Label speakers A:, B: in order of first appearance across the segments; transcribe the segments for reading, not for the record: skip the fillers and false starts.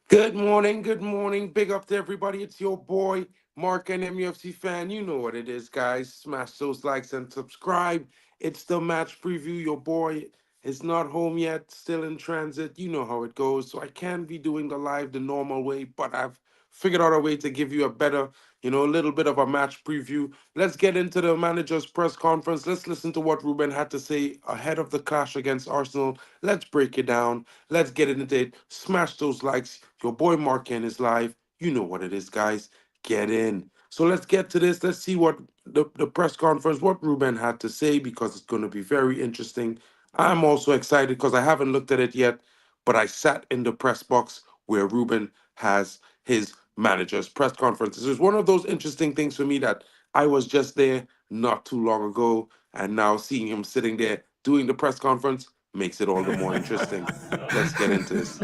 A: Good morning. Big up to everybody. It's your boy, Mark and MUFC fan. You know what it is, guys. Smash those likes and subscribe. It's the match preview. Your boy is not home yet, still in transit. You know how it goes. So I can't be doing the live the normal way, but I've figured out a way to give you a better, a little bit of a match preview. Let's get into the manager's press conference. Let's listen to what Ruben had to say ahead of the clash against Arsenal. Let's break it down. Let's get into it. Smash those likes. Your boy Mark Ken is live. You know what it is, guys. Get in. So let's get to this. Let's see what the press conference, what Ruben had to say, because it's going to be very interesting. I'm also excited because I haven't looked at it yet, but I sat in the press box where Ruben has his manager's press conferences. It's one of those interesting things for me that I was just there not too long ago, and now seeing him sitting there doing the press conference makes it all the more interesting. Let's get into this.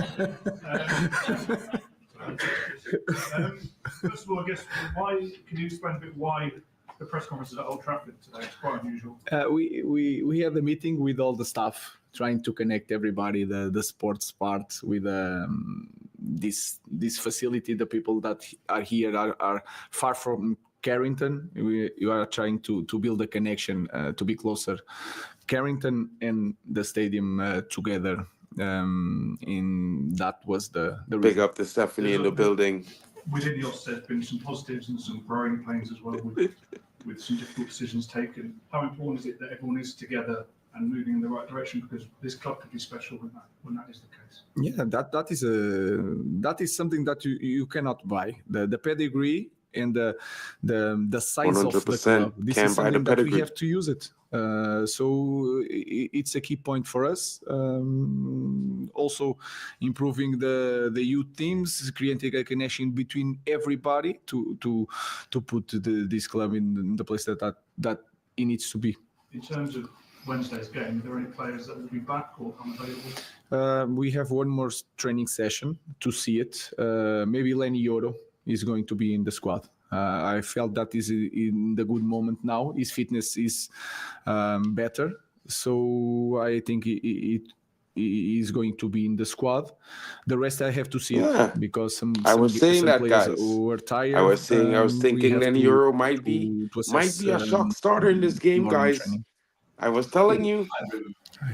B: First of all, I guess, why can you explain a bit why the press conference is at Old Trafford today? It's quite unusual.
C: We had a meeting with all the staff, trying to connect everybody, the sports part with this facility. The people that are here are far from Carrington. We are trying to build a connection to be closer. Carrington and the stadium together. That was the
A: Big up to Stephanie in the building.
B: Within the Ops, there's been some positives and some growing pains as well, with some difficult decisions taken. How important is it that everyone is together and moving in the right direction? Because this club could be special when that is the case.
C: Yeah, that is something that you cannot buy. The pedigree and the size
A: 100%
C: of the club. This is something that we have to use it. So it's a key point for us. Also improving the youth teams, creating a connection between everybody to put this club in the place that it needs to be.
B: In terms of Wednesday's game, are there any players that will be back or unavailable?
C: We have one more training session to see it. Maybe Lenny Yoro is going to be in the squad. I felt that is in the good moment now. His fitness is better, so I think it is going to be in the squad. The rest I have to see it, because some
A: players
C: guys were tired.
A: I was thinking Lenny Euro might be a shock starter in this game, guys. I was telling you.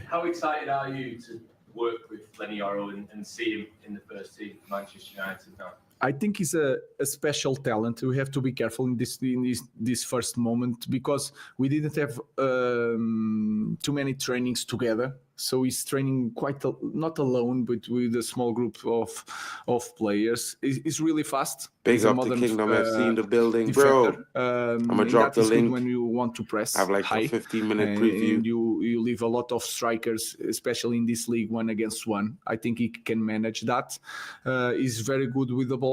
D: How excited are you to work with Lenny Euro and see him in the first team for Manchester United now?
C: I think he's a special talent. We have to be careful in this first moment, because we didn't have too many trainings together. So he's training not alone, but with a small group of players. He's really fast.
A: Big up the Kingdom FC in the building, bro. I'm gonna drop the link
C: when you want to press.
A: I have like
C: high,
A: a 15-minute preview.
C: And you leave a lot of strikers, especially in this league, 1-against-1. I think he can manage that. He's very good with the ball.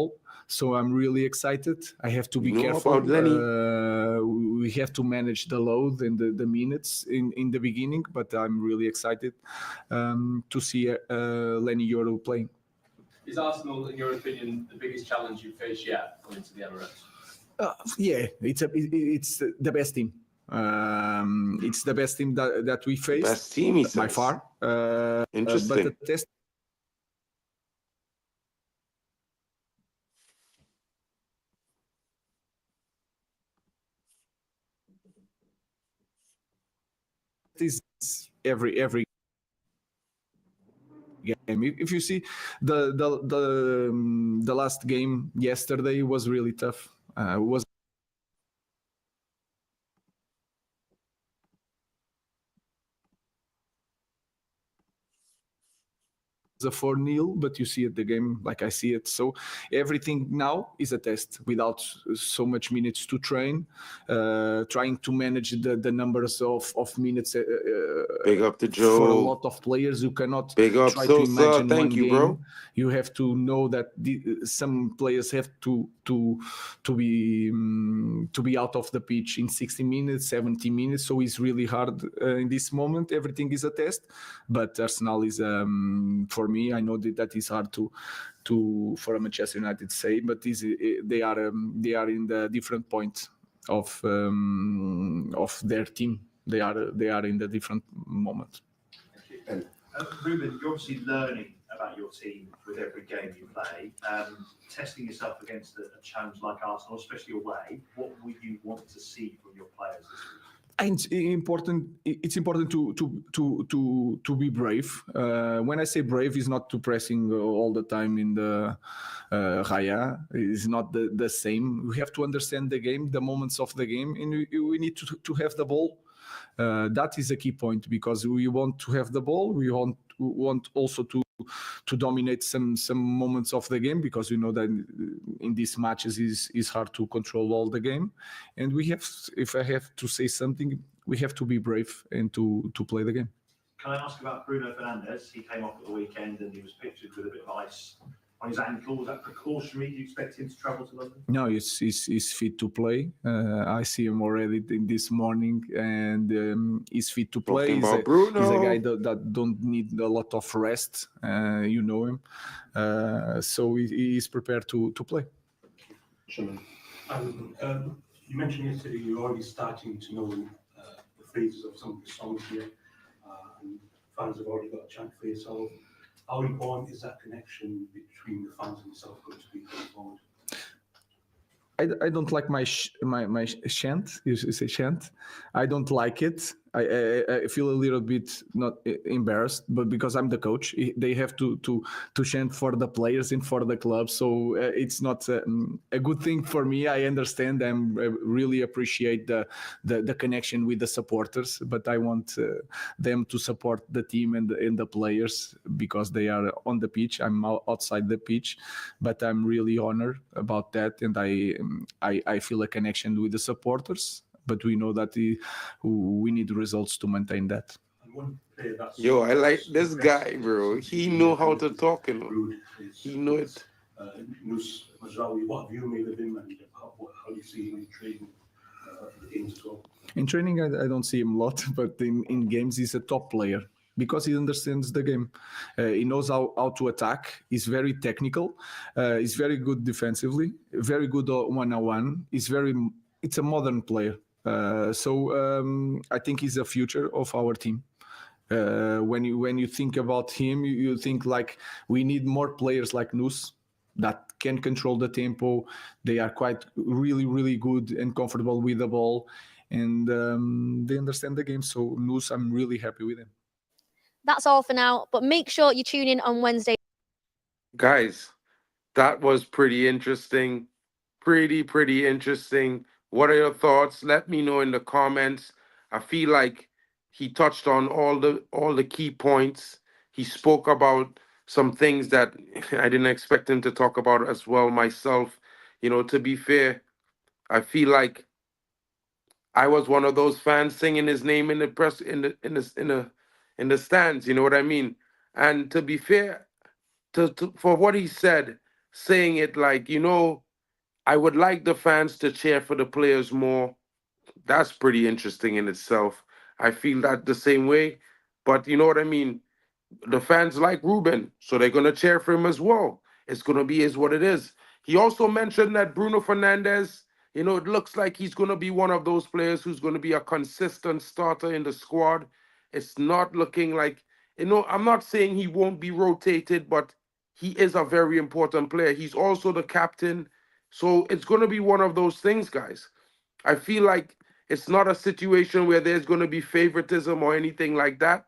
C: So I'm really excited. I have to be careful. We have to manage the load and the minutes in the beginning, but I'm really excited to see Lenny Yoro playing.
D: Is Arsenal, in your opinion, the biggest challenge you've faced yet going to the Emirates?
C: Yeah, it's the best team. It's the best team that we faced.
A: Best team,
C: by far.
A: Interesting.
C: But the test is every game. If you see the last game yesterday was really tough. Was a 4-0, but you see it the game like I see it. So everything now is a test without so much minutes to train, trying to manage the numbers of minutes.
A: Big up to Joe.
C: For a lot of players, you cannot
A: Big up
C: try to imagine
A: thank you,
C: game.
A: Bro.
C: You have to know that some players have to be out of the pitch in 60 minutes, 70 minutes. So it's really hard in this moment. Everything is a test, but Arsenal is for me, I know that is hard to for a Manchester United say, but they are in the different point of their team. They are in the different moment.
E: Ruben, you're obviously learning about your team with every game you play. Testing yourself against a challenge like Arsenal, especially away, what would you want to see from your players this week?
C: It's important. It's important to be brave. When I say brave, is not to pressing all the time in the raya. It's not the same. We have to understand the game, the moments of the game, and we need to have the ball. That is a key point because we want to have the ball. We want also to dominate some moments of the game because we know that in these matches is hard to control all the game, and we have, if I have to say something, we have to be brave and to play the game.
E: Can I ask about Bruno Fernandes? He came off at the weekend and he was pictured with a bit of ice on his ankle. Was that precautionary? Do you expect him to travel to London?
C: No, he's fit to play. I see him already this morning, and he's fit to play. He's a guy that don't need a lot of rest. You know him, so he is prepared to play.
F: You mentioned yesterday you're already starting to know the phrases of some of the songs here, and fans have already got a chant for yourself. How important is that connection between the fans and yourself going to be going forward?
C: I don't like my chant. You say chant. I don't like it. I feel a little bit not embarrassed, but because I'm the coach, they have to chant for the players and for the club. So it's not a good thing for me. I understand. I really appreciate the connection with the supporters, but I want them to support the team and the players because they are on the pitch. I'm outside the pitch, but I'm really honored about that, and I feel a connection with the supporters. But we know that we need results to maintain that.
A: Yo, I like this guy, bro. He know how to talk, you know. He know it.
F: What have you made of him, and how do you see him in training the games as well?
C: In training, I don't see him a lot, but in games, he's a top player because he understands the game. He knows how to attack. He's very technical. He's very good defensively. Very good one-on-one. It's a modern player. So I think he's the future of our team. When you think about him, you think like we need more players like Nus that can control the tempo. They are quite really good and comfortable with the ball, and they understand the game. So Nus, I'm really happy with him.
G: That's all for now, but make sure you tune in on Wednesday.
A: Guys, that was pretty interesting. Pretty interesting. What are your thoughts? Let me know in the comments. I feel like he touched on all the key points. He spoke about some things that I didn't expect him to talk about as well myself. You know, to be fair, I feel like I was one of those fans singing his name in the press in the stands, you know what I mean? And to be fair, for what he said, saying it like, you know, I would like the fans to cheer for the players more. That's pretty interesting in itself. I feel that the same way. But you know what I mean? The fans like Ruben, so they're going to cheer for him as well. It's going to be is what it is. He also mentioned that Bruno Fernandes, you know, it looks like he's going to be one of those players who's going to be a consistent starter in the squad. It's not looking like, you know, I'm not saying he won't be rotated, but he is a very important player. He's also the captain. So it's going to be one of those things, guys. I feel like it's not a situation where there's going to be favoritism or anything like that.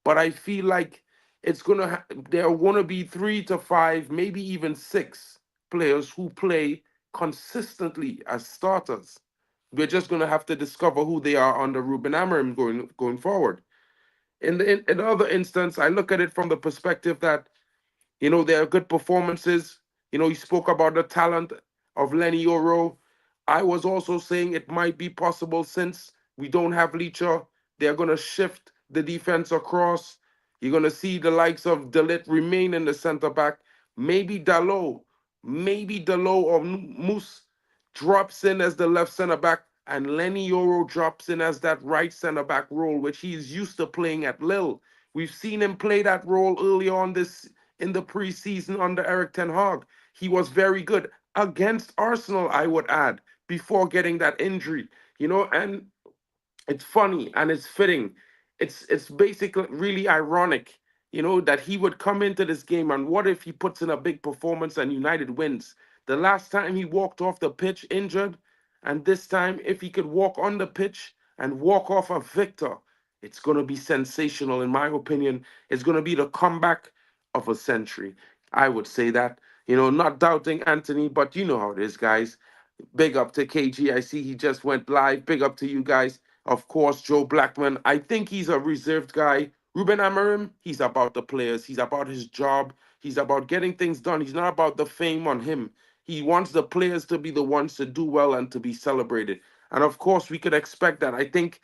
A: But I feel like it's going to there are going to be 3 to 5, maybe even 6 players who play consistently as starters. We're just going to have to discover who they are under Ruben Amorim going forward. In the other instance, I look at it from the perspective that, you know, there are good performances. You know, he spoke about the talent of Lenny Yoro. I was also saying it might be possible since we don't have Licha, they're going to shift the defense across. You're going to see the likes of Dalit remain in the center back. Maybe Dalot or Moose drops in as the left center back, and Lenny Yoro drops in as that right center back role, which he's used to playing at Lille. We've seen him play that role early on in the preseason under Eric Ten Hag. He was very good against Arsenal, I would add, before getting that injury. You know, and it's funny and it's fitting. It's basically really ironic, that he would come into this game, and what if he puts in a big performance and United wins? The last time he walked off the pitch injured, and this time if he could walk on the pitch and walk off a victor, it's going to be sensational, in my opinion. It's going to be the comeback of a century. I would say that. Not doubting Anthony, but you know how it is, guys. Big up to KG. I see he just went live. Big up to you guys. Of course, Joe Blackman. I think he's a reserved guy. Ruben Amorim, he's about the players. He's about his job. He's about getting things done. He's not about the fame on him. He wants the players to be the ones to do well and to be celebrated. And of course, we could expect that. I think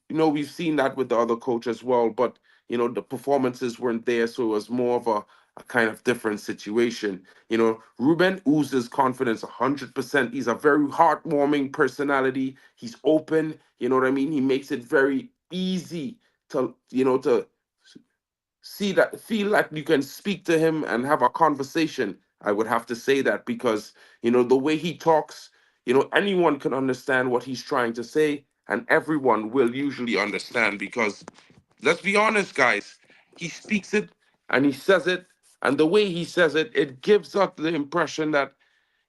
A: we've seen that with the other coach as well, but the performances weren't there, so it was more of a kind of different situation. Ruben oozes confidence 100%. He's a very heartwarming personality. He's open, you know what I mean? He makes it very easy to feel like you can speak to him and have a conversation. I would have to say that because the way he talks, anyone can understand what he's trying to say, and everyone will usually understand because, let's be honest, guys, he speaks it and he says it, and the way he says it, it gives us the impression that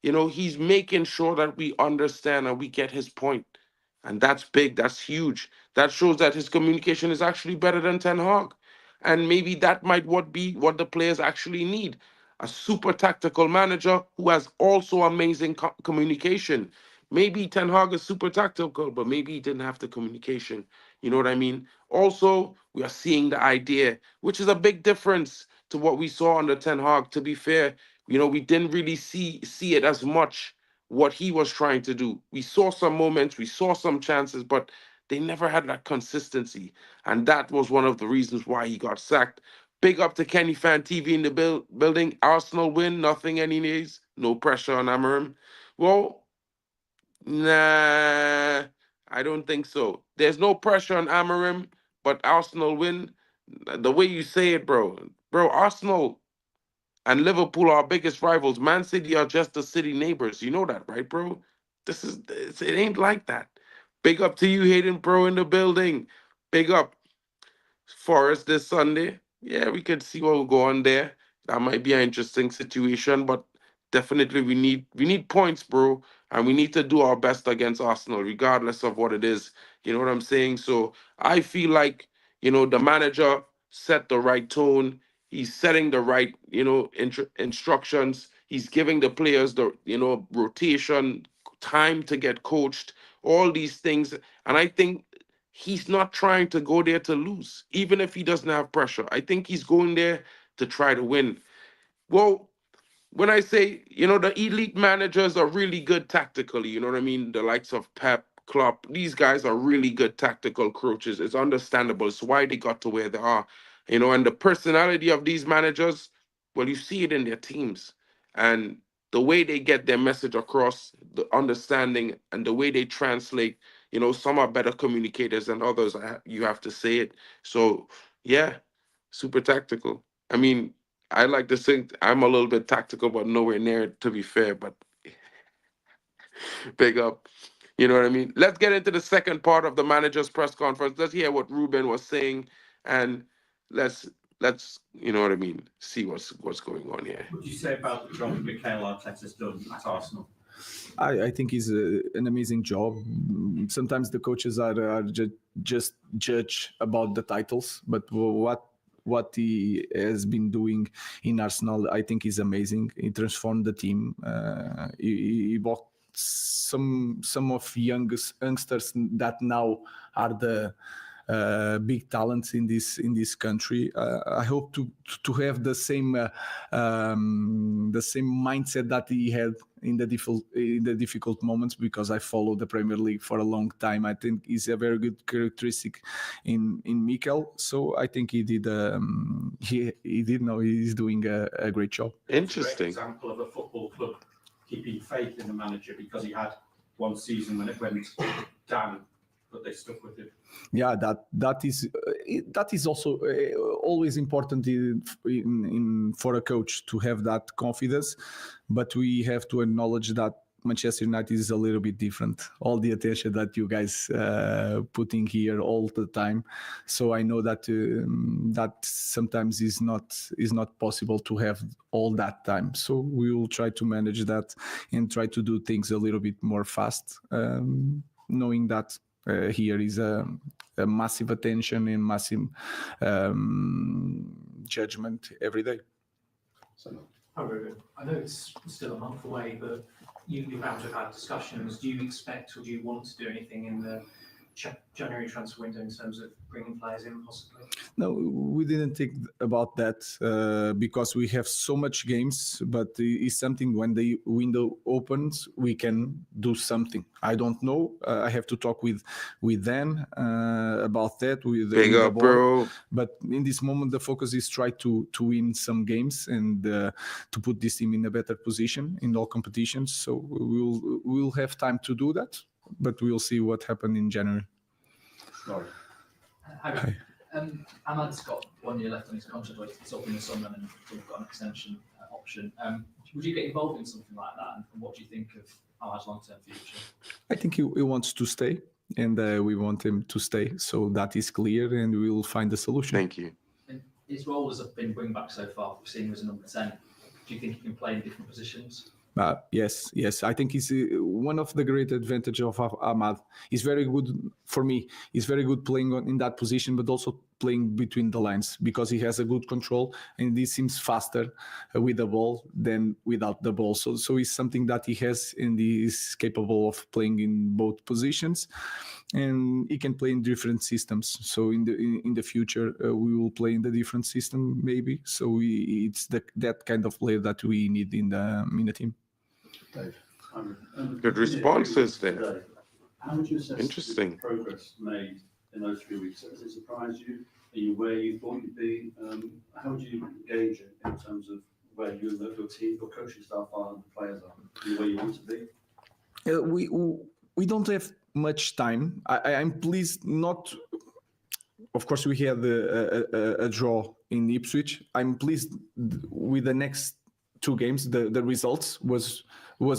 A: he's making sure that we understand and we get his point. And that's big, that's huge. That shows that his communication is actually better than Ten Hag. And maybe that might be what the players actually need. A super tactical manager who has also amazing communication. Maybe Ten Hag is super tactical, but maybe he didn't have the communication. You know what I mean? Also, we are seeing the idea, which is a big difference to what we saw under Ten Hag. To be fair, we didn't really see it as much what he was trying to do. We saw some moments, we saw some chances, but they never had that consistency. And that was one of the reasons why he got sacked. Big up to Kenny Fan TV in the building. Arsenal win, nothing anyways. No pressure on Amorim. Well, nah, I don't think so. There's no pressure on Amorim, but Arsenal win. The way you say it, bro. Bro, Arsenal and Liverpool are our biggest rivals. Man City are just the city neighbors. You know that, right, bro? It ain't like that. Big up to you, Hayden Pro, in the building. Big up. Forest this Sunday. Yeah, we could see what will go on there. That might be an interesting situation, but definitely we need points, bro, and we need to do our best against Arsenal, regardless of what it is. You know what I'm saying? So I feel like the manager set the right tone. He's setting the right instructions. He's giving the players the rotation, time to get coached, all these things, and I think he's not trying to go there to lose, even if he doesn't have pressure. I think he's going there to try to win. Well, when I say, the elite managers are really good tactically, you know what I mean? The likes of Pep, Klopp, these guys are really good tactical coaches. It's understandable. It's why they got to where they are, and the personality of these managers, well, you see it in their teams. And the way they get their message across, the understanding, and the way they translate, some are better communicators than others. You have to say it. So, yeah, super tactical. I mean, I like to think I'm a little bit tactical, but nowhere near it, to be fair. But big up. You know what I mean? Let's get into the second part of the manager's press conference. Let's hear what Ruben was saying, and let's you know what I mean, see what's going on here.
E: What do you say about the job Mikel Arteta's done at Arsenal?
C: I think he's an amazing job. Sometimes the coaches are just judge about the titles, but what he has been doing in Arsenal, I think, is amazing. He transformed the team. He bought some of youngsters that now are the big talents in this country. I hope to have the same mindset that he had in the difficult moments, because I followed the Premier League for a long time. I think it's a very good characteristic in Mikel. So I think he did. He's doing a great job.
A: Interesting.
E: It's a great example of a football club keeping faith in the manager, because he had one season when it went down, but they stuck with it.
C: Yeah, that is also always important in for a coach to have that confidence, but we have to acknowledge that Manchester United is a little bit different. All the attention that you guys putting here all the time, so I know that that sometimes is not possible to have all that time. So we will try to manage that and try to do things a little bit more fast, knowing that here is a massive attention and massive judgment every day.
H: Hi, Ruben. I know it's still a month away, but you're bound to have had discussions. Do you expect or do you want to do anything in the January transfer window in terms of bringing players in, possibly?
C: No, we didn't think about that because we have so much games, but it's something when the window opens, we can do something. I don't know. I have to talk with Dan about that. With the board.
A: Bro.
C: But in this moment, the focus is try to win some games and to put this team in a better position in all competitions. So we'll have time to do that, but we'll see what happened in January.
E: Sorry.
I: Hi. Ahmad's got 1 year left on his contract. It's up in the summer, and we've got an extension option. Would you get involved in something like that? And what do you think of Ahmad's long-term future?
C: I think he wants to stay, and we want him to stay. So that is clear, and we will find a solution.
A: Thank you.
I: And his role has been wing back so far. We've seen him as a number 10. Do you think he can play in different positions? Yes. I think he's one of the great advantage of Ahmad. He's very good for me. He's very good playing in that position, but also playing between the lines because he has a good control and he seems faster with the ball than without the ball. So it's something that he has and he is capable of playing in both positions, and he can play in different systems. So in the future we will play in the different system maybe. So it's that kind of player that we need in the team.
E: Dave.
A: Good responses there.
E: How would you assess
A: Interesting.
E: the progress made in those 3 weeks? Has it surprised you? Are you where you thought you'd be? How would you gauge it in terms of where you and your team, your coaching staff are and the players are? Are you where you want to be?
C: We don't have much time. I'm pleased not. Of course, we had a draw in Ipswich. I'm pleased with the next 2 games. The results was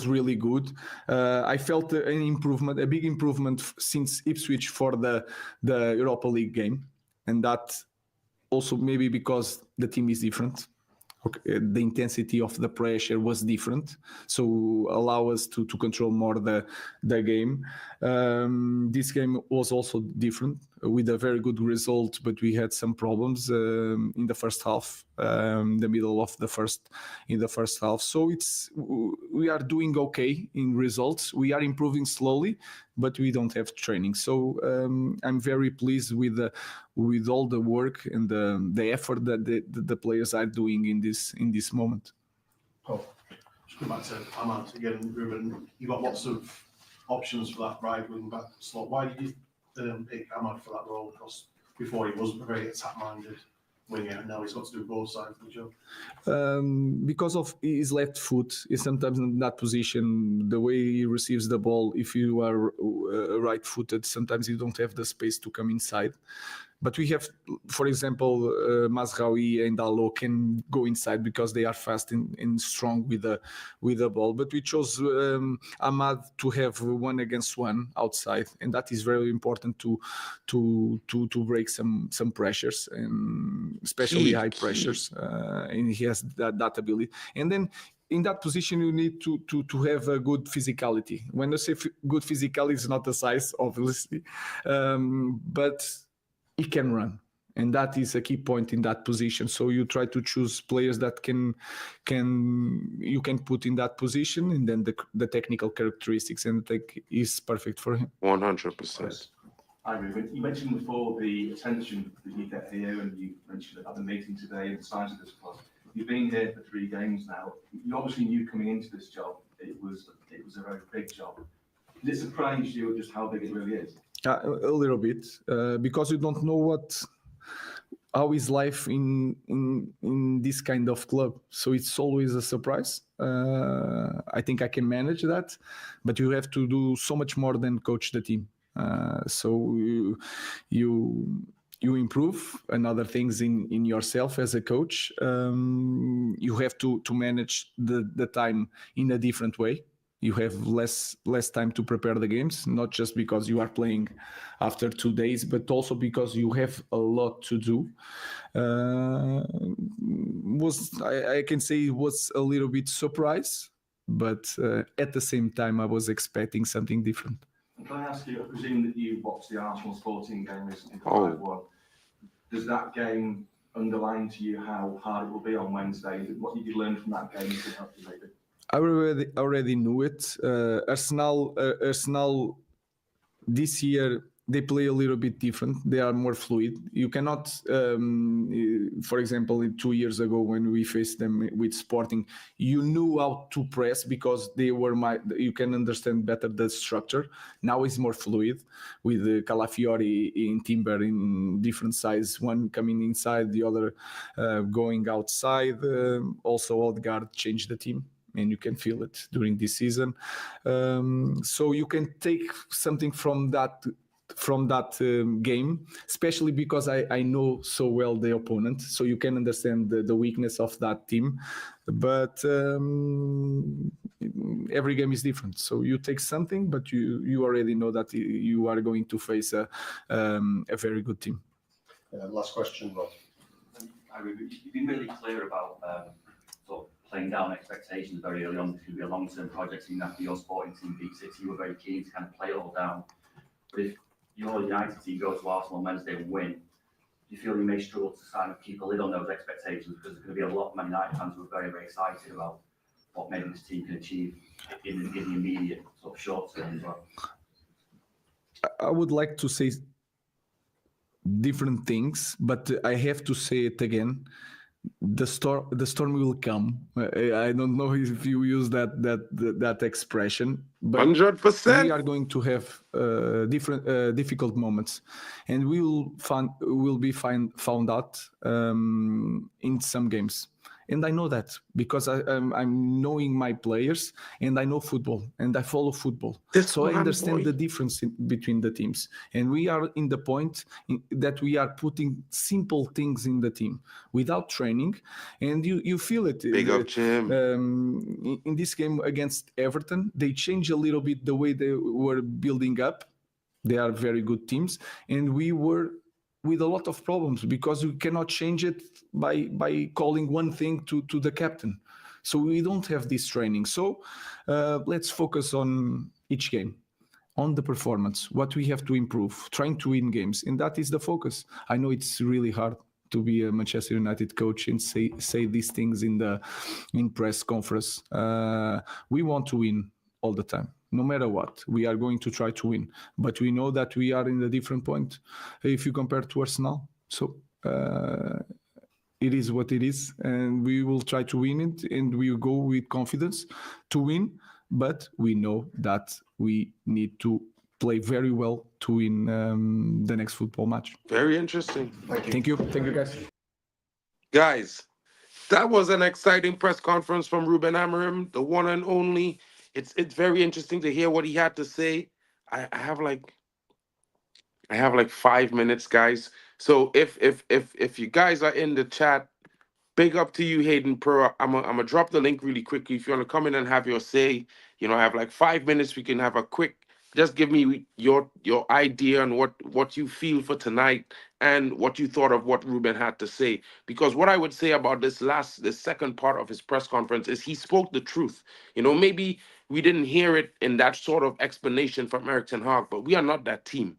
C: really good. I felt an improvement, a big improvement since Ipswich for the Europa League game, and that also maybe because the team is different. Okay, the intensity of the pressure was different, so allow us to control more the game. This game was also different with a very good result, but we had some problems in the first half, the middle of the first half. So we are doing okay in results. We are improving slowly, but we don't have training. So I'm very pleased with all the work and the effort that the players are doing in this moment.
J: Oh, just come back to Ahmad again, Ruben. You got lots of options for that right wing back slot. Why did you pick Ahmad for that role? Because before he wasn't a very attack-minded winger, and now he's got to do both sides of the job.
C: Because of his left foot, is sometimes in that position, the way he receives the ball, if you are right-footed, sometimes you don't have the space to come inside. But we have, for example, Mazraoui and Dalot can go inside because they are fast and strong with the ball. But we chose Ahmad to have 1-against-1 outside, and that is very important to break some pressures, and especially high pressures. And he has that ability. And then in that position, you need to have a good physicality. When I say good physicality, it's not the size, obviously, but he can run, and that is a key point in that position. So you try to choose players that you can put in that position, and then the technical characteristics, and is perfect for him.
A: 100%.
K: Hi, Ruben. You mentioned before the attention that you get here, and you mentioned at the meeting today and the size of this club. You've been here for 3 games now. You obviously knew coming into this job it was a very big job. Did it surprise you just how big it really is?
C: A little bit, because you don't know how is life in this kind of club. So it's always a surprise. I think I can manage that, but you have to do so much more than coach the team. So you improve another things in yourself as a coach. You have to manage the time in a different way. You have less time to prepare the games, not just because you are playing after 2 days, but also because you have a lot to do. I can say it was a little bit surprise, but at the same time I was expecting something different.
K: Can I ask you, I presume that you watched the Arsenal Sporting game recently for 5-1. Does that game underline to you how hard it will be on Wednesday? What did you learn from that game to help you maybe?
C: I already knew it. Arsenal this year, they play a little bit different. They are more fluid. You cannot, for example, 2 years ago when we faced them with Sporting, you knew how to press because they were you can understand better the structure. Now it's more fluid with Calafiori in Timber in different size, one coming inside, the other going outside. Also, Odegaard changed the team, and you can feel it during this season. So you can take something from that game, especially because I know so well the opponent, so you can understand the weakness of that team. But every game is different, so you take something, but you already know that you are going to face a very good team.
J: Last question, Rob.
E: You've been really clear about sort of playing down expectations very early on. This could be a long-term project. Even after your Sporting team beat City, you were very keen to kind of play it all down. But if your United team go to Arsenal on Wednesday and win, do you feel you may struggle to kind of keep a lid on those expectations? Because there's going to be a lot of Man United fans who are very, very excited about what maybe this team can achieve in the immediate sort of short term as well.
C: I would like to say different things, but I have to say it again. The storm will come. I don't know if you use that expression, but
A: 100%.
C: we are going to have difficult moments, and we will be found out in some games. And I know that because I'm knowing my players, and I know football, and I follow football. So I understand the difference between the teams. And we are in the point that we are putting simple things in the team without training, and you feel it.
A: Big up, Jim.
C: In this game against Everton, they changed a little bit the way they were building up. They are very good teams, and we were with a lot of problems because we cannot change it by calling one thing to the captain. So we don't have this training. So let's focus on each game, on the performance, what we have to improve, trying to win games. And that is the focus. I know it's really hard to be a Manchester United coach and say these things in press conference. We want to win all the time. No matter what, we are going to try to win. But we know that we are in a different point if you compare to Arsenal. So it is what it is, and we will try to win it, and we will go with confidence to win. But we know that we need to play very well to win the next football match.
A: Very interesting.
C: Thank you. Thank you, guys.
A: Guys, that was an exciting press conference from Ruben Amorim, the one and only. It's very interesting to hear what he had to say. I have like 5 minutes, guys. So if you guys are in the chat, big up to you, Hayden Pro. I'm gonna drop the link really quickly. If you want to come in and have your say, I have like 5 minutes. We can have a quick. Just give me your idea on what you feel for tonight and what you thought of what Ruben had to say. Because what I would say about this second part of his press conference is he spoke the truth. Maybe we didn't hear it in that sort of explanation from Erik ten Hag, but we are not that team.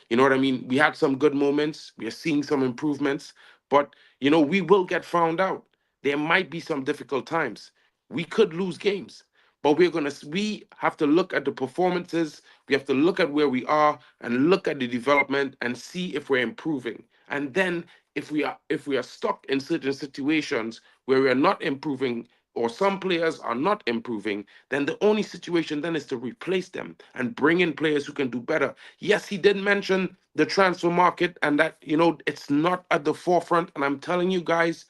A: You know what I mean? We had some good moments. We are seeing some improvements, but we will get found out. There might be some difficult times. We could lose games. But we have to look at the performances. We have to look at where we are and look at the development and see if we're improving. And then if we are stuck in certain situations where we are not improving or some players are not improving, then the only situation then is to replace them and bring in players who can do better. Yes, he did mention the transfer market and that, it's not at the forefront. And I'm telling you guys,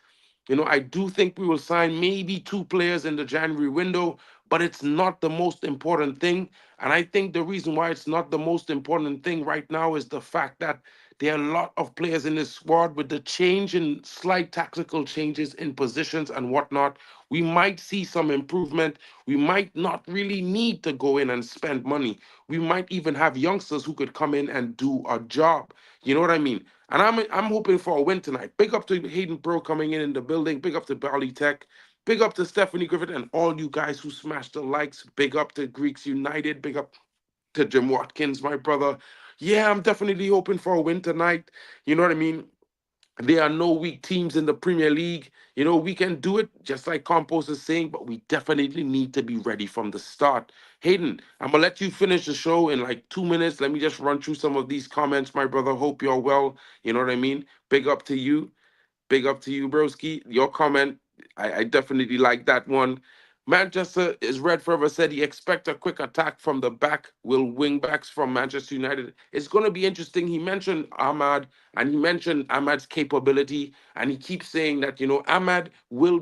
A: I do think we will sign maybe 2 players in the January window, but it's not the most important thing. And I think the reason why it's not the most important thing right now is the fact that There are a lot of players in this squad with the change in slight tactical changes in positions and whatnot. We might see some improvement. We might not really need to go in and spend money. We might even have youngsters who could come in and do a job. You know what I mean? And I'm hoping for a win tonight. Big up to Hayden Pro coming in the building. Big up to Bali Tech. Big up to Stephanie Griffith and all you guys who smashed the likes. Big up to Greeks United. Big up to Jim Watkins, my brother. Yeah, I'm definitely hoping for a win tonight. You know what I mean? There are no weak teams in the Premier League. You know, we can do it, just like Campos is saying, but we definitely need to be ready from the start. Hayden, I'm going to let you finish the show in like 2 minutes. Let me just run through some of these comments, my brother. Hope you're well. You know what I mean? Big up to you. Big up to you, broski. Your comment, I definitely like that one. Manchester is Red Forever said he expect a quick attack from the back. Will wing backs from Manchester United? It's going to be interesting. He mentioned Ahmad and he mentioned Ahmad's capability, and he keeps saying that Ahmad will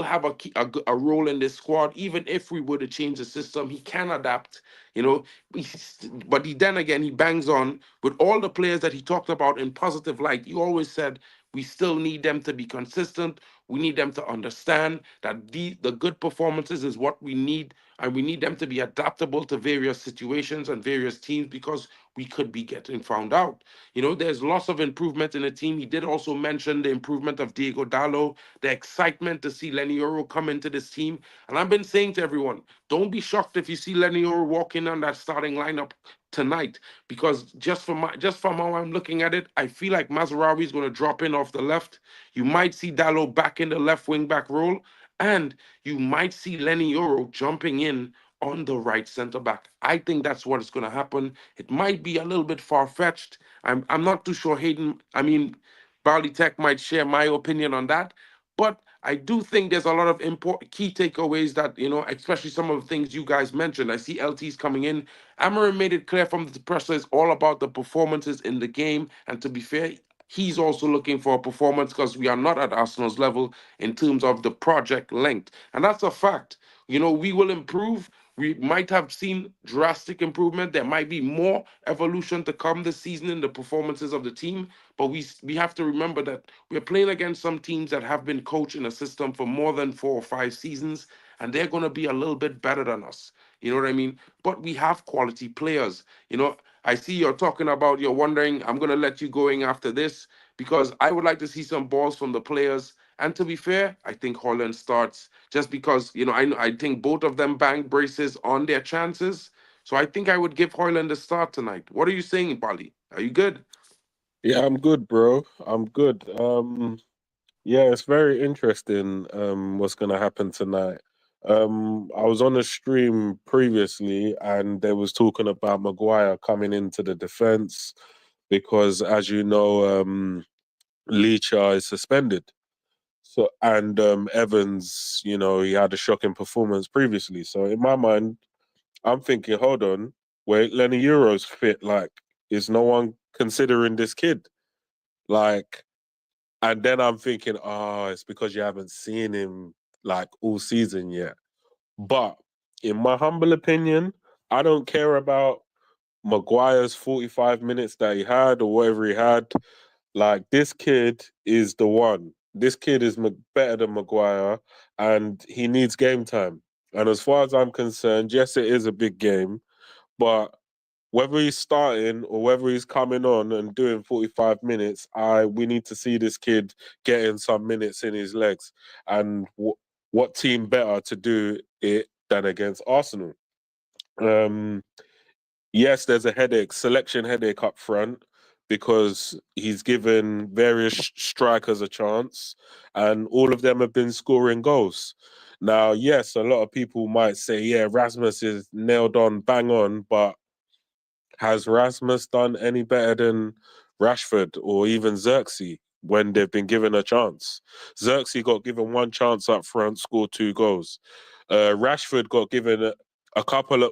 A: have a role in this squad even if we were to change the system. He can adapt. But then again he bangs on with all the players that he talked about in positive light. He always said we still need them to be consistent. We need them to understand that the good performances is what we need, and we need them to be adaptable to various situations and various teams because we could be getting found out. There's lots of improvement in the team. He did also mention the improvement of Diego Dallo, the excitement to see Lenny Euro come into this team. And I've been saying to everyone, don't be shocked if you see Lenny Euro walk in on that starting lineup tonight, because just from how I'm looking at it, I feel like Mazraoui is going to drop in off the left. You might see Dallo back in the left wing back role, and you might see Lenny Euro jumping in on the right center back. I think that's what is going to happen. It might be a little bit far fetched. I'm not too sure. Barley Tech might share my opinion on that, but I do think there's a lot of key takeaways that, especially some of the things you guys mentioned. I see LT's coming in. Amarim made it clear from the presser it's all about the performances in the game. And to be fair, he's also looking for a performance because we are not at Arsenal's level in terms of the project length. And that's a fact. We will improve. We might have seen drastic improvement. There might be more evolution to come this season in the performances of the team. But we have to remember that we're playing against some teams that have been coached in a system for more than 4 or 5 seasons, and they're going to be a little bit better than us. You know what I mean? But we have quality players. I see you're talking about, you're wondering, I'm going to let you going after this because I would like to see some balls from the players. And to be fair, I think Holland starts just because, I think both of them banged braces on their chances. So I think I would give Hoyland a start tonight. What are you saying, Bali? Are you good?
L: Yeah, I'm good, bro. I'm good. Yeah, it's very interesting what's gonna happen tonight. I was on a stream previously and they was talking about Maguire coming into the defense because, as you know, Leacher is suspended. So and Evans, he had a shocking performance previously. So in my mind, I'm thinking, hold on, wait, Lenny Euro's fit. Like, is no one considering this kid? Like, and then I'm thinking, it's because you haven't seen him like all season yet. But in my humble opinion, I don't care about Maguire's 45 minutes that he had or whatever he had. Like, this kid is the one. This kid is better than Maguire, and he needs game time. And as far as I'm concerned, yes, it is a big game, but whether he's starting or whether he's coming on and doing 45 minutes, we need to see this kid getting some minutes in his legs. And what team better to do it than against Arsenal? Yes, there's a selection headache up front, because he's given various strikers a chance and all of them have been scoring goals. Now, yes, a lot of people might say, yeah, Rasmus is nailed on, bang on, but has Rasmus done any better than Rashford or even Xerxes when they've been given a chance? Xerxes got given one chance up front, scored 2 goals. Rashford got given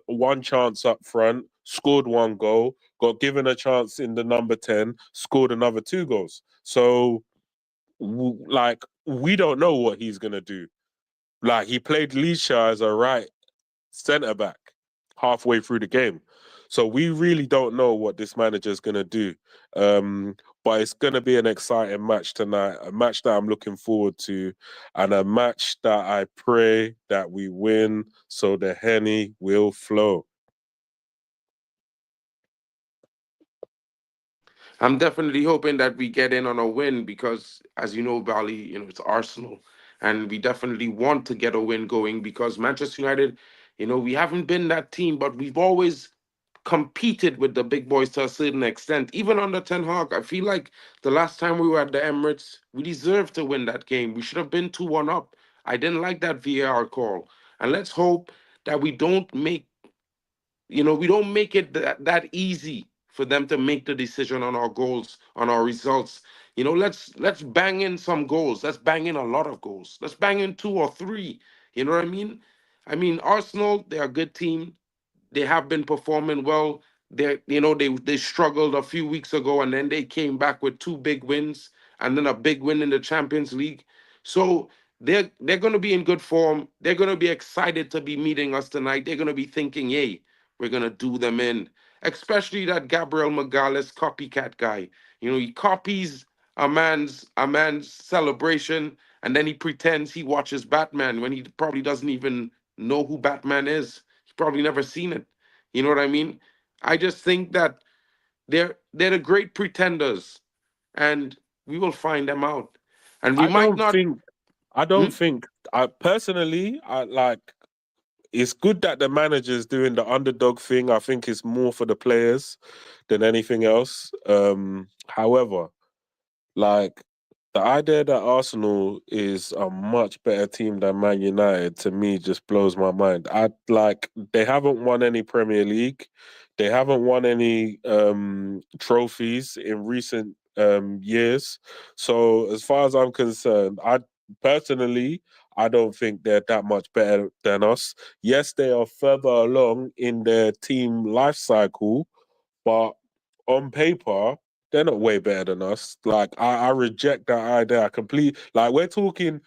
L: one chance up front, scored 1 goal, got given a chance in the number 10, scored another 2 goals. So, we don't know what he's going to do. Like, he played Leisha as a right centre-back halfway through the game. So we really don't know what this manager is going to do. But it's going to be an exciting match tonight, a match that I'm looking forward to, and a match that I pray that we win so the Henny will flow.
A: I'm definitely hoping that we get in on a win because, as you know, Bali, it's Arsenal, and we definitely want to get a win going because Manchester United, we haven't been that team, but we've always competed with the big boys to a certain extent. Even under Ten Hag, I feel like the last time we were at the Emirates, we deserved to win that game. We should have been 2-1 up. I didn't like that VAR call. And let's hope that we don't make it that easy for them to make the decision on our goals, on our results. Let's bang in some goals. Let's bang in a lot of goals. Let's bang in 2 or 3. You know what I mean? I mean, Arsenal, they're a good team. They have been performing well. They struggled a few weeks ago, and then they came back with 2 big wins, and then a big win in the Champions League. So they're going to be in good form. They're going to be excited to be meeting us tonight. They're going to be thinking, "Yay, we're going to do them in." Especially that Gabriel Magalhaes copycat guy. He copies a man's celebration, and then he pretends he watches Batman when he probably doesn't even know who Batman is. He's probably never seen it. You know what I mean? I just think that they're the great pretenders, and we will find them out. And we
L: I
A: might
L: don't
A: not.
L: think, I
A: Hmm?
L: don't think, I personally, I like, it's good that the manager's doing the underdog thing. I think it's more for the players than anything else. However, like, the idea that Arsenal is a much better team than Man United, to me, just blows my mind. They haven't won any Premier League. They haven't won any trophies in recent years. So as far as I'm concerned, I don't think they're that much better than us. Yes, they are further along in their team life cycle, but on paper, they're not way better than us. Like I reject that idea. I complete like we're talking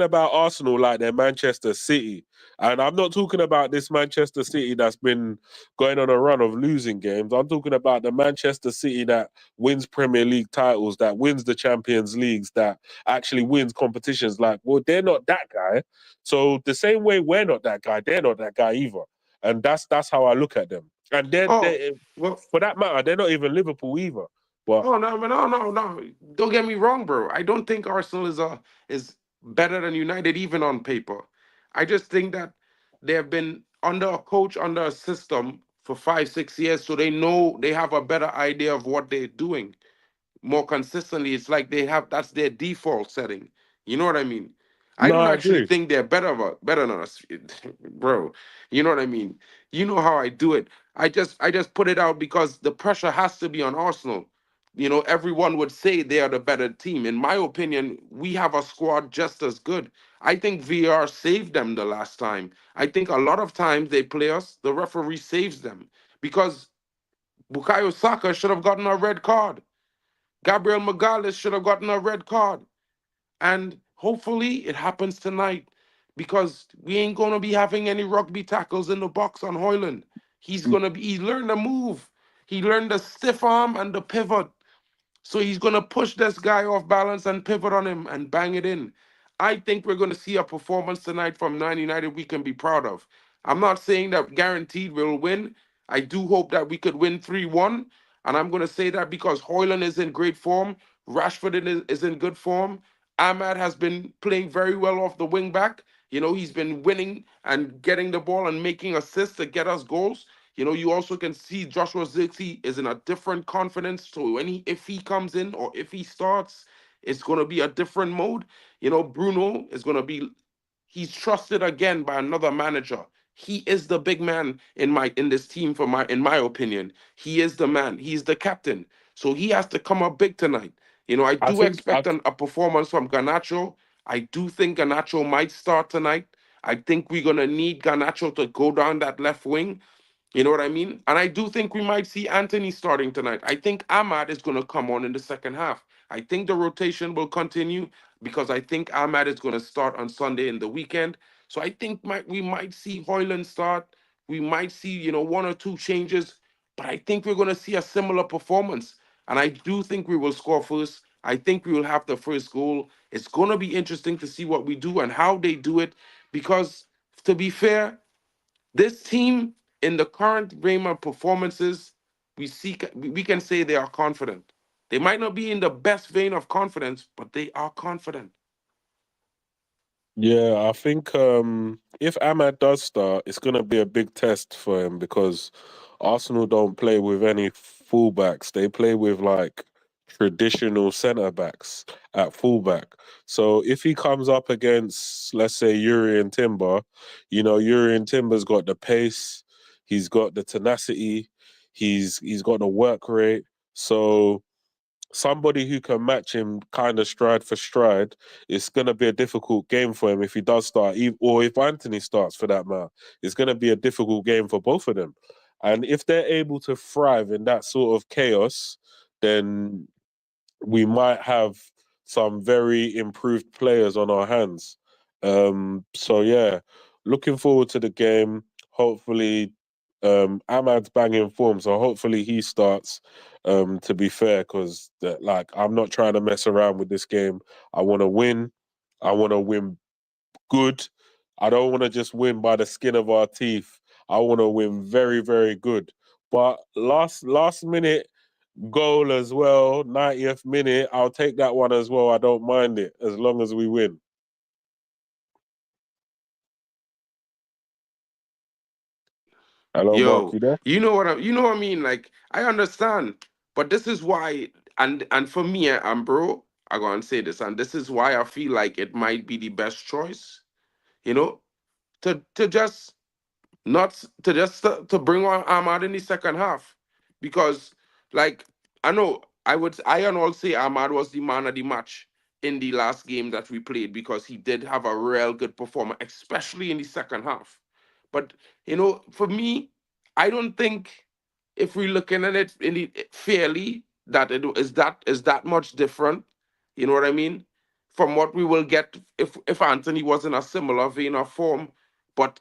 L: about Arsenal like they're Manchester City. And I'm not talking about this Manchester City that's been going on a run of losing games. I'm talking about the Manchester City that wins Premier League titles, that wins the Champions Leagues, that actually wins competitions. Like, well, they're not that guy. So the same way we're not that guy, they're not that guy either. And that's how I look at them. And
A: Oh,
L: they're
A: well.
L: for that matter, they're not even Liverpool either. But
A: Oh no, no, no, no! Don't get me wrong, bro. I don't think Arsenal is better than United even on paper. I just think that they have been under a coach, under a system for 5, 6 years, so they have a better idea of what they're doing more consistently. It's like that's their default setting. You know what I mean? I
L: no,
A: don't
L: I
A: actually
L: agree.
A: think they're better than us, bro. You know what I mean? You know how I do it. I just put it out because the pressure has to be on Arsenal. Everyone would say they are the better team. In my opinion, we have a squad just as good. I think VR saved them the last time. I think a lot of times they play us, the referee saves them because Bukayo Saka should have gotten a red card. Gabriel Magalhaes should have gotten a red card. And hopefully it happens tonight because we ain't going to be having any rugby tackles in the box on Hoyland. He learned the move. He learned the stiff arm and the pivot. So he's going to push this guy off balance and pivot on him and bang it in. I think we're going to see a performance tonight from Man United we can be proud of. I'm not saying that guaranteed we'll win. I do hope that we could win 3-1. And I'm going to say that because Hoyland is in great form. Rashford is in good form. Ahmad has been playing very well off the wing back. He's been winning and getting the ball and making assists to get us goals. You also can see Joshua Zirkzee is in a different confidence. So if he comes in or if he starts, it's going to be a different mode. Bruno is going to be he's trusted again by another manager. He is the big man in this team in my opinion. He is the man. He's the captain. So he has to come up big tonight. I
L: I
A: do
L: think
A: expect a performance from Garnacho. I do think Garnacho might start tonight. I think we're gonna need Garnacho to go down that left wing. You know what I mean? And I do think we might see Anthony starting tonight. I think Ahmad is going to come on in the second half. I think the rotation will continue because I think Ahmad is going to start on Sunday in the weekend. So I think we might see Hoyland start. We might see, 1 or 2 changes. But I think we're going to see a similar performance. And I do think we will score first. I think we will have the first goal. It's going to be interesting to see what we do and how they do it. Because to be fair, this team in the current vein of performances, we can say they are confident. They might not be in the best vein of confidence, but they are confident.
L: Yeah, I think if Ahmad does start, it's going to be a big test for him because Arsenal don't play with any fullbacks. They play with like traditional centre backs at fullback. So if he comes up against, let's say, Yuri and Timber, you know, Yuri and Timber's got the pace, he's got the tenacity, he's got the work rate. So somebody who can match him kind of stride for stride, it's going to be a difficult game for him if he does start, or if Anthony starts for that matter. It's going to be a difficult game for both of them. And if they're able to thrive in that sort of chaos, then we might have some very improved players on our hands. So yeah, looking forward to the game. Hopefully, Ahmad's banging form, so hopefully he starts. To be fair, because like I'm not trying to mess around with this game. I want to win. I want to win good. I don't want to just win by the skin of our teeth. I want to win very, very good. But last minute goal as well, 90th minute, I'll take that one as well. I don't mind it as long as we win. Hello, Mark,
A: Yo,
L: you there?
A: you know what I mean? Like, I understand, but this is why, and for me, bro, I gonna say this, and this is why I feel like it might be the best choice, you know, to just not to bring on Ahmad in the second half, because like I know I and all say Ahmad was the man of the match in the last game that we played because he did have a real good performance, especially in the second half. But for me, I don't think if we're looking at it fairly that it is that much different. You know what I mean? From what we will get if Anthony was in a similar vein of form, but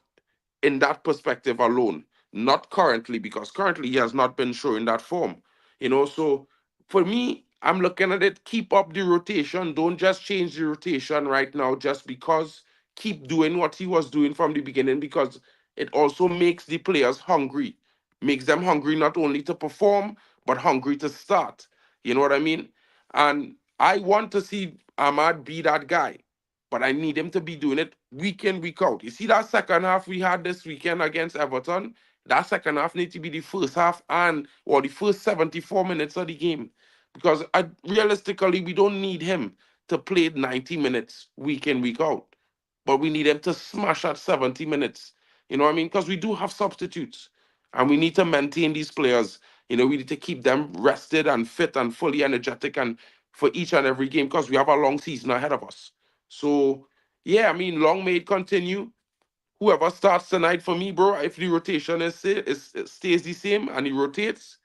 A: in that perspective alone, not currently, because currently he has not been showing that form. So for me, I'm looking at it, keep up the rotation. Don't just change the rotation right now just because. Keep doing what he was doing from the beginning because it also makes the players hungry. Makes them hungry not only to perform, but hungry to start. You know what I mean? And I want to see Ahmad be that guy, but I need him to be doing it week in, week out. You see that second half we had this weekend against Everton? That second half needs to be the first half or the first 74 minutes of the game. Because realistically, we don't need him to play 90 minutes week in, week out. But we need him to smash at 70 minutes. You know what I mean? Because we do have substitutes. And we need to maintain these players. We need to keep them rested and fit and fully energetic and for each and every game because we have a long season ahead of us. So, yeah, I mean, long may it continue. Whoever starts tonight for me, bro, if the rotation it stays the same and he rotates,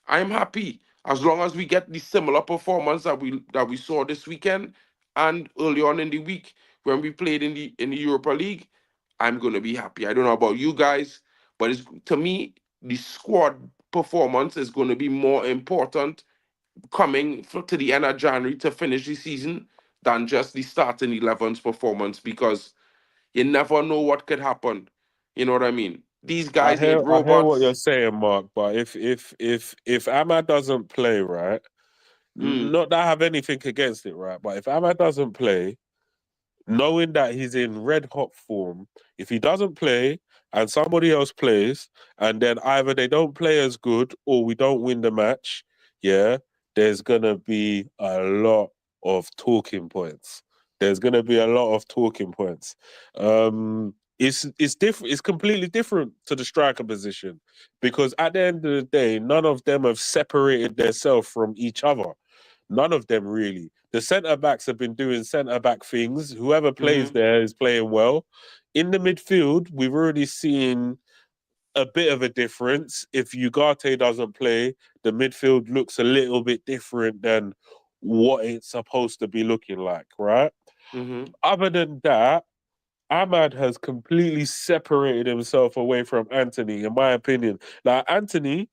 A: I'm happy as long as we get the similar performance that we saw this weekend and early on in the week when we played in the Europa League. I'm gonna be happy. I don't know about you guys, but to me the squad performance is going to be more important to the end of January to finish the season than just the starting 11's performance because you never know what could happen. You know what I mean? These
L: I
A: guys
L: hear
A: ain't
L: I hear what you're
A: robots.
L: saying, Mark. But if Ahmad doesn't play, right?
A: Mm,
L: Not that I have anything against it, right? But if Ahmad doesn't play, knowing that he's in red hot form, if he doesn't play and somebody else plays, and then either they don't play as good or we don't win the match, yeah, there's gonna be a lot of talking points. There's gonna be a lot of talking points. It's different. It's completely different to the striker position because at the end of the day, none of them have separated themselves from each other. None of them really. The centre backs have been doing centre back things. Whoever plays
A: mm-hmm,
L: there is playing well. In the midfield, we've already seen a bit of a difference. If Ugarte doesn't play, the midfield looks a little bit different than what it's supposed to be looking like, right?
A: mm-hmm.
L: Other than that, Ahmad has completely separated himself away from Anthony, in my opinion. Like Anthony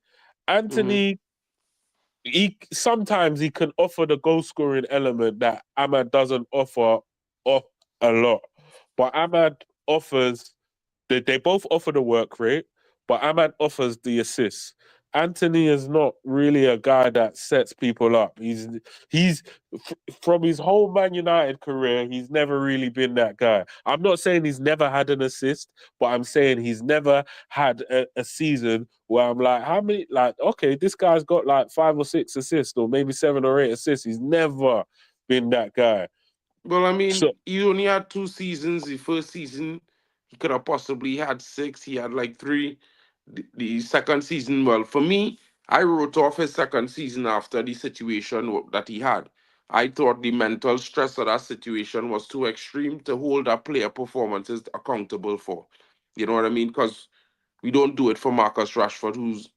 L: Anthony, he sometimes he can offer the goal scoring element that Ahmad doesn't offer a lot. But Ahmad offers they both offer the work rate, but Ahmad offers the assists. Anthony is not really a guy that sets people up. He's from his whole Man United career, he's never really been that guy. I'm not saying he's never had an assist, but I'm saying he's never had a season where I'm like, how many? Like, okay, this guy's got like 5 or 6 assists, or maybe 7 or 8 assists. He's never been that guy.
A: Well, I mean,
L: So
A: he only had 2 seasons. The first season, he could have possibly had 6. He had like 3. The second season, well, for me, I wrote off his second season after the situation that he had. I thought the mental stress of that situation was too extreme to hold our player performances accountable for. You know what I mean? Because we don't do it for Marcus Rashford, who's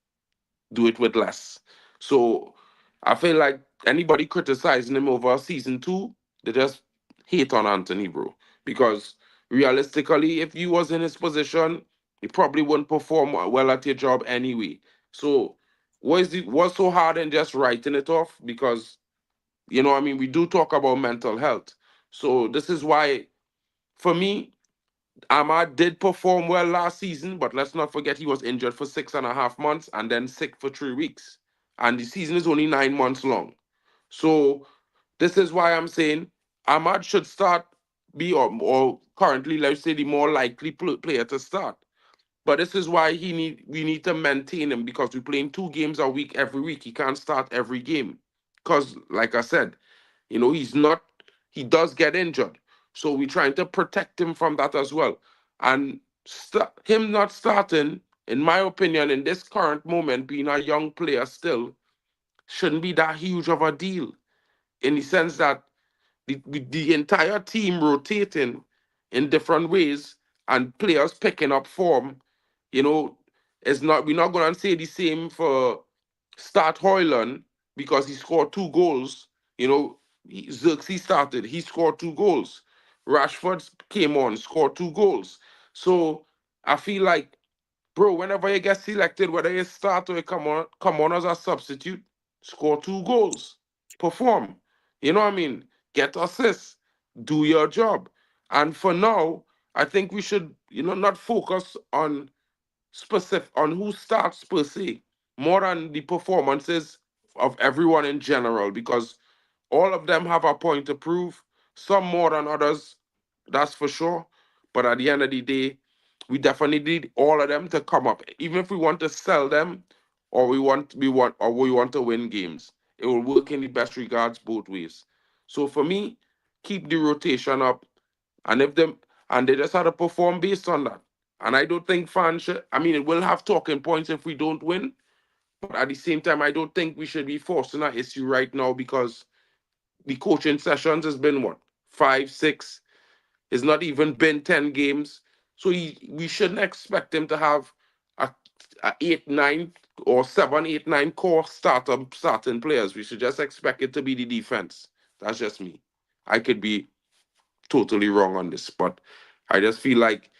A: do it with less. So I feel like anybody criticizing him over season 2, they just hate on Anthony, bro. Because realistically, if you was in his position, you probably wouldn't perform well at your job anyway. So what's so hard in just writing it off? Because you know, I mean, we do talk about mental health. So this is why, for me, Ahmad did perform well last season, but let's not forget he was injured for 6.5 months and then sick for 3 weeks. And the season is only 9 months long. So this is why I'm saying Ahmad should start or currently, let's say, the more likely player to start. But this is why we need to maintain him because we're playing 2 games a week every week. He can't start every game. Because, like I said, you know, he does get injured. So we're trying to protect him from that as well. And him not starting, in my opinion, in this current moment, being a young player still, shouldn't be that huge of a deal. In the sense that the entire team rotating in different ways and players picking up form, you know, we're not gonna say the same for Start Hoyland because he scored 2 goals. You know, Xerxes started, he scored 2 goals. Rashford came on, scored 2 goals. So I feel like, bro, whenever you get selected, whether you start or you come on as a substitute, score 2 goals, perform. You know what I mean? Get assists, do your job. And for now, I think we should, you know, not focus on who starts per se, more than the performances of everyone in general, because all of them have a point to prove, some more than others, that's for sure. But at the end of the day, we definitely need all of them to come up. Even if we want to sell them or we want to win games. It will work in the best regards both ways. So for me, keep the rotation up and if them and they just had to perform based on that. And I don't think fans should I mean it will have talking points if we don't win, but at the same time I don't think we should be forcing that issue right now because the coaching sessions has been what 5, 6. It's not even been 10 games. So we shouldn't expect him to have a 8, 9 or 7, 8, 9 core starting players. We should just expect it to be the defense. That's just me. I could be totally wrong on this, but I just feel like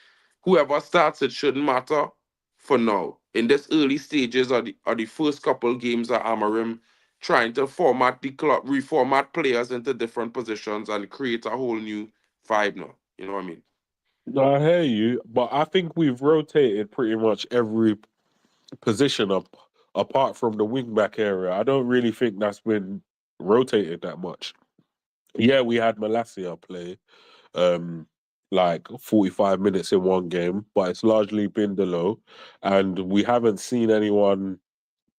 A: whoever starts, it shouldn't matter for now. In this early stages of the first couple games of Amarim, trying to format the club, reformat players into different positions and create a whole new vibe now. You know what I mean?
L: no, I hear you, but I think we've rotated pretty much every position up apart from the wing back area. I don't really think that's been rotated that much. Yeah, we had Malacia play like 45 minutes in one game, but it's largely been below. And we haven't seen anyone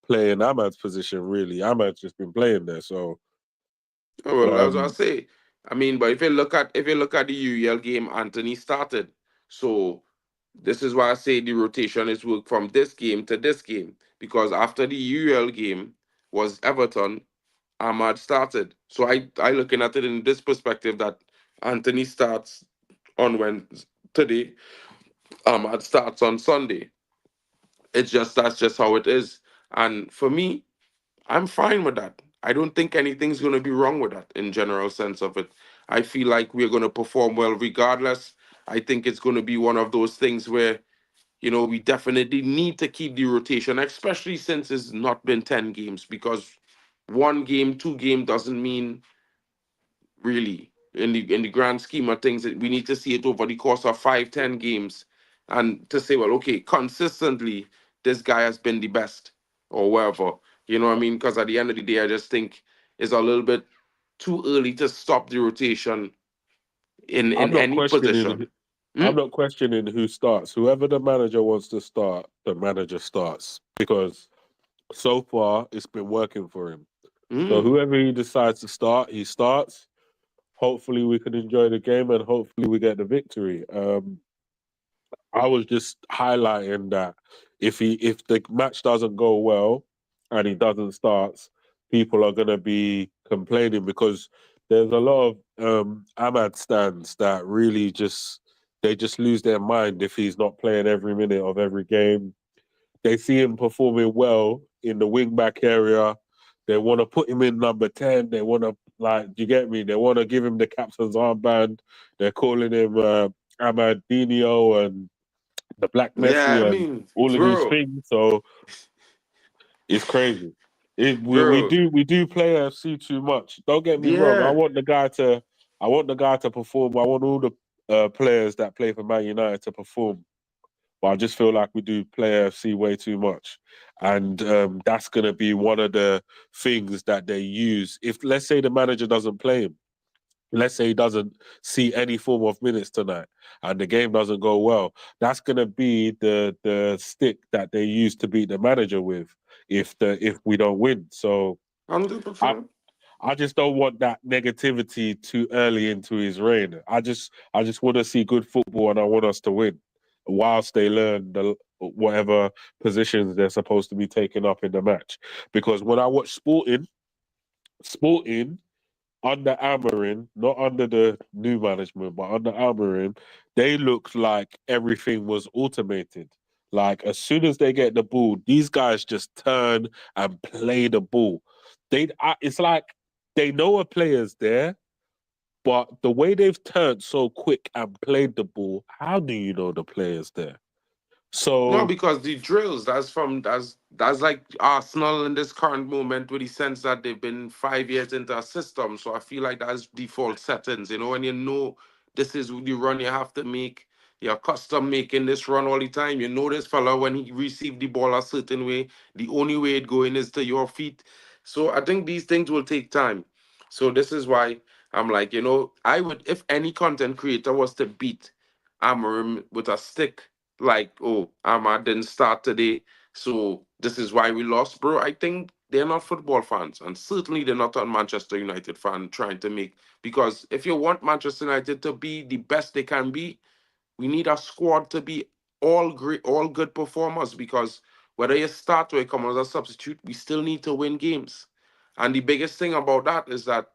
L: play in Ahmad's position really. Ahmad's just been playing there. So
A: Oh, well, as I
L: um
A: say, I mean, but if you look at the UEL game, Anthony started. So this is why I say the rotation is work from this game to this game. Because after the UEL game was Everton, Ahmad started. So I looking at it in this perspective that Anthony starts on Wednesday today, Ahmad starts on Sunday. It's just that's just how it is. And for me, I'm fine with that. I don't think anything's gonna be wrong with that in general sense of it. I feel like we're gonna perform well regardless. I think it's gonna be one of those things where you know, we definitely need to keep the rotation, especially since it's not been 10 games, because 1 game, 2 game doesn't mean really in the grand scheme of things. That we need to see it over the course of 5, 10 games, and to say, well, okay, consistently this guy has been the best or whatever. You know what I mean? Because at the end of the day, I just think it's a little bit too early to stop the rotation
L: I'm
A: in
L: not
A: any
L: questioning.
A: position.
L: I'm not questioning who starts. Whoever the manager wants to start, the manager starts, because so far it's been working for him. So
A: Mm.
L: whoever he decides to start, he starts. Hopefully we can enjoy the game and hopefully we get the victory. I was just highlighting that if the match doesn't go well and he doesn't start, people are gonna be complaining, because there's a lot of Ahmad stands that really just lose their mind if he's not playing every minute of every game. They see him performing well in the wing back area. They want to put him in number 10. They want to, like, do you get me? They want to give him the captain's armband. They're calling him Ahmadinho and the Black
A: Yeah, I
L: Messi and
A: mean,
L: all of these
A: bro,
L: things. So it's crazy. We
A: bro,
L: do play FC too much. Don't get me wrong.
A: yeah.
L: I want the guy to perform. I want all the players that play for Man United to perform. But I just feel like we do play FC way too much. And that's going to be one of the things that they use. If, let's say, the manager doesn't play him, let's say he doesn't see any form of minutes tonight and the game doesn't go well, that's going to be the stick that they use to beat the manager with if we don't win. So I
A: 100%.
L: I just don't want that negativity too early into his reign. I just want to see good football and I want us to win whilst they learn the whatever positions they're supposed to be taking up in the match. Because when I watch Sporting under Amarin, not under the new management, but under Amarin, they looked like everything was automated. Like as soon as they get the ball, these guys just turn and play the ball. It's like they know a player's there, but the way they've turned so quick and played the ball, how do you know the player's there?
A: No,
L: So
A: because the drills, that's like Arsenal in this current moment, with the sense that they've been 5 years into a system. So I feel like that's default settings. You know, when you know this is the run you have to make, you're accustomed making this run all the time. You know this fella, when he received the ball a certain way, the only way it going is to your feet. So I think these things will take time. So this is why I'm like, you know, I would, if any content creator was to beat Amarim with a stick, like, oh, Ahmad didn't start today, so this is why we lost, bro. I think they're not football fans, and certainly they're not a Manchester United fan trying to make. Because if you want Manchester United to be the best they can be, we need a squad to be all great, all good performers. Because whether you start or you come as a substitute, we still need to win games. And the biggest thing about that is that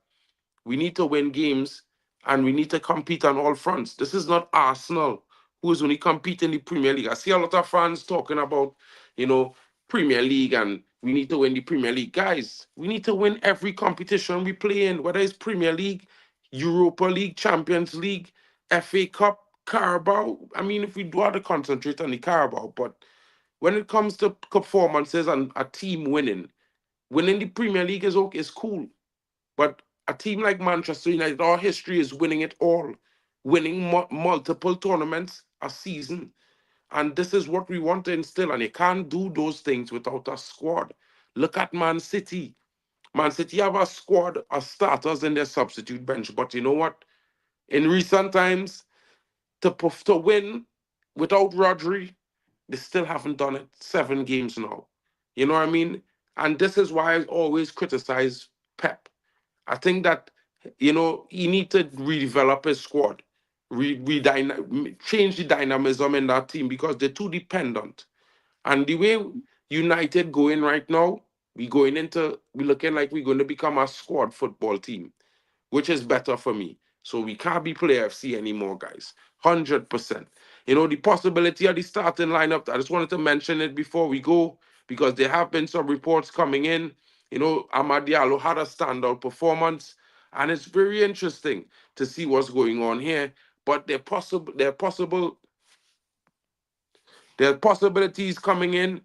A: we need to win games and we need to compete on all fronts. This is not Arsenal, who is only competing in the Premier League. I see a lot of fans talking about, you know, Premier League and we need to win the Premier League. Guys, we need to win every competition we play in, whether it's Premier League, Europa League, Champions League, FA Cup, Carabao. I mean, if we do have to concentrate on the Carabao, but when it comes to performances and a team winning the Premier League is okay, is cool. But a team like Manchester United, our history is winning it all, winning multiple tournaments a season. And this is what we want to instill. And you can't do those things without a squad. Look at Man City. Man City have a squad of starters in their substitute bench. But you know what? In recent times, to win without Rodri, they still haven't done it. 7 games now. You know what I mean? And this is why I always criticize Pep. I think that, you know, he need to redevelop his squad, change the dynamism in that team, because they're too dependent. And the way United going right now, we looking like we're going to become a squad football team, which is better for me. So we can't be play FC anymore, guys. 100%. You know, the possibility of the starting lineup, I just wanted to mention it before we go, because there have been some reports coming in. You know, Amad Diallo had a standout performance, and it's very interesting to see what's going on here. But there There are possibilities coming in,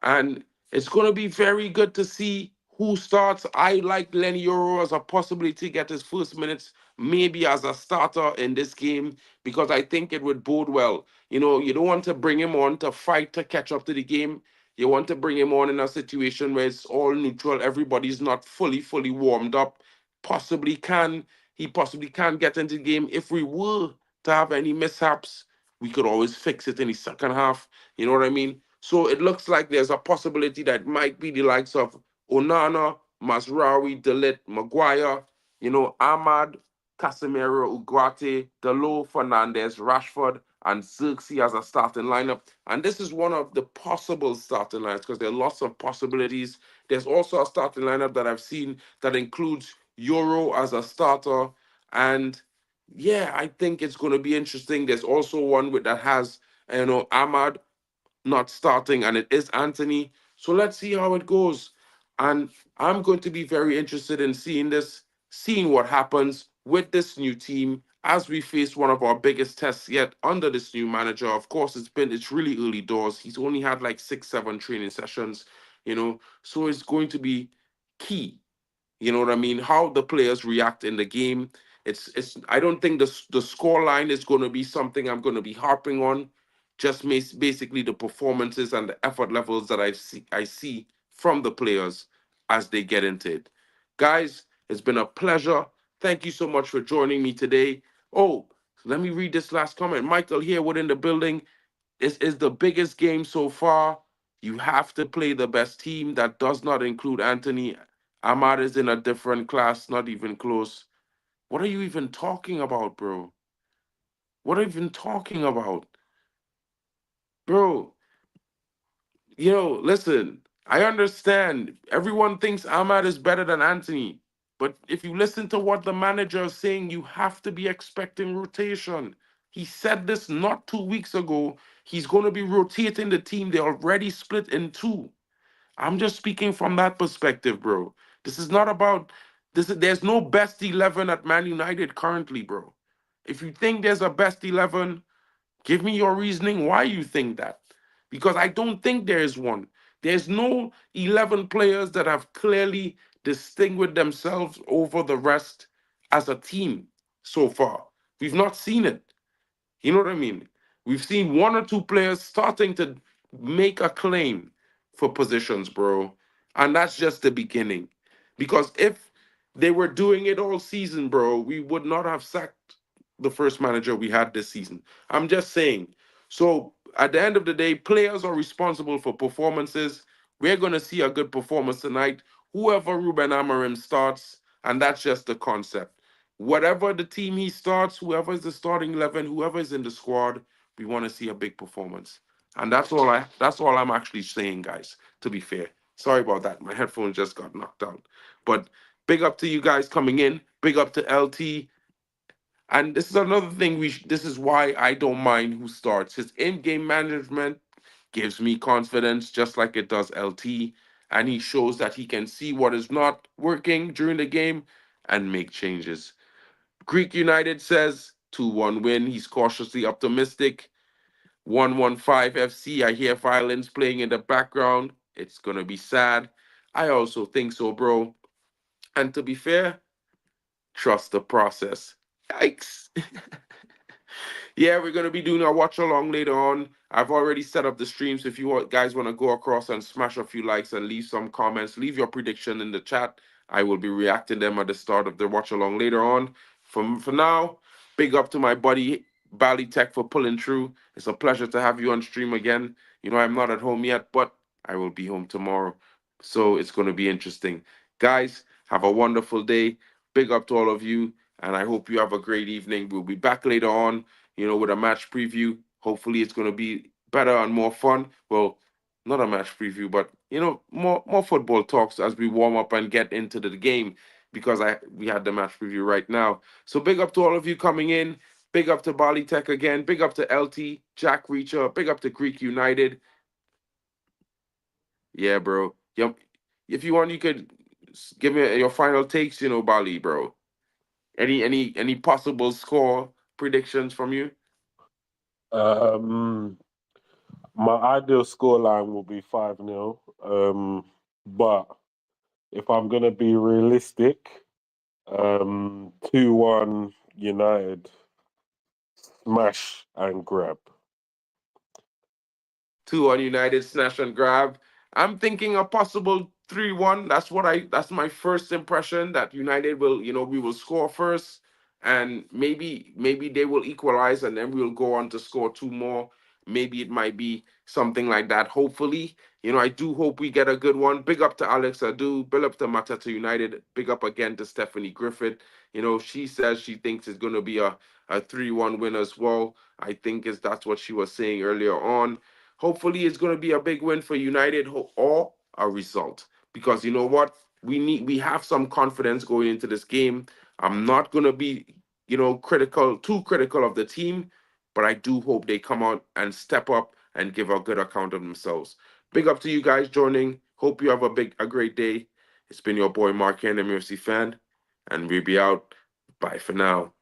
A: and it's going to be very good to see who starts. I like Lenny Euro as a possibility to get his first minutes, maybe as a starter in this game, because I think it would bode well. You know, you don't want to bring him on to fight to catch up to the game. You want to bring him on in a situation where it's all neutral. Everybody's not fully warmed up. He possibly can get into the game. If we were to have any mishaps, we could always fix it in the second half. You know what I mean? So it looks like there's a possibility that might be the likes of Onana, Mazraoui, Delit, Maguire, you know, Ahmad, Casemiro, Ugarte, Delo, Fernandez, Rashford, and Xerxes as a starting lineup. And this is one of the possible starting lineups because there are lots of possibilities. There's also a starting lineup that I've seen that includes Euro as a starter. And yeah, I think it's going to be interesting. There's also one that has, you know, Ahmad not starting, and it is Anthony. So let's see how it goes. And I'm going to be very interested in seeing what happens with this new team as we face one of our biggest tests yet under this new manager. Of course, it's really early doors. He's only had like 6-7 training sessions, you know, so it's going to be key. You know what I mean? How the players react in the game. I don't think the score line is going to be something I'm going to be harping on. Just basically the performances and the effort levels that I see from the players as they get into it. Guys, it's been a pleasure. Thank you so much for joining me today. Oh, let me read this last comment. Michael here within the building. This is the biggest game so far. You have to play the best team. That does not include Anthony. Ahmad is in a different class, not even close. What are you even talking about, bro? What are you even talking about? Bro, listen, I understand. Everyone thinks Ahmad is better than Anthony. But if you listen to what the manager is saying, you have to be expecting rotation. He said this not 2 weeks ago. He's going to be rotating the team. They already split in two. I'm just speaking from that perspective, bro. This is not about this. There's no best 11 at Man United currently, bro. If you think there's a best 11, give me your reasoning why you think that. Because I don't think there is one. There's no 11 players that have clearly distinguished themselves over the rest as a team so far. We've not seen it. You know what I mean? We've seen one or two players starting to make a claim for positions, bro. And that's just the beginning. Because if they were doing it all season, bro, we would not have sacked the first manager we had this season. I'm just saying. So at the end of the day, players are responsible for performances. We're going to see a good performance tonight. Whoever Ruben Amorim starts, and that's just the concept. Whatever the team he starts, whoever is the starting 11, whoever is in the squad, we want to see a big performance. And that's all I'm actually saying, guys, to be fair. Sorry about that. My headphones just got knocked out. But big up to you guys coming in. Big up to LT. And this is another thing this is why I don't mind who starts. His in-game management gives me confidence just like it does LT. And he shows that he can see what is not working during the game and make changes. Greek United says 2-1 win. He's cautiously optimistic. 115 FC. I hear violins playing in the background. It's going to be sad. I also think so, bro. And to be fair, trust the process. Yikes. Yeah, we're going to be doing our watch along later on. I've already set up the streams. If you guys want to go across and smash a few likes and leave some comments, leave your prediction in the chat. I will be reacting them at the start of the watch along later on. For now, big up to my buddy Bally Tech for pulling through. It's a pleasure to have you on stream again. You know, I'm not at home yet, but I will be home tomorrow. So it's going to be interesting. Guys, have a wonderful day. Big up to all of you. And I hope you have a great evening. We'll be back later on, with a match preview. Hopefully it's going to be better and more fun. Well, not a match preview, but, more football talks as we warm up and get into the game because we had the match preview right now. So big up to all of you coming in. Big up to Bali Tech again. Big up to LT, Jack Reacher. Big up to Greek United. Yeah, bro. Yep. If you want, you could give me your final takes, Bali, bro. Any possible score predictions from you?
L: My ideal scoreline will be 5-0. But if I'm going to be realistic, 2-1 United. Smash and grab.
A: 2-1 United, smash and grab. I'm thinking a possible 3-1. That's my first impression, that United will, we will score first, and maybe they will equalize, and then we'll go on to score 2 more. Maybe it might be something like that. Hopefully, I do hope we get a good one. Big up to Alex Adu, big up to Matata United, big up again to Stephanie Griffith. She says she thinks it's going to be a 3-1 win as well. I think that's what she was saying earlier on. Hopefully, it's going to be a big win for United or a result, because you know what? We have some confidence going into this game. I'm not going to be, too critical of the team, but I do hope they come out and step up and give a good account of themselves. Big up to you guys joining. Hope you have a great day. It's been your boy Mark and MUFC fan, and we'll be out. Bye for now.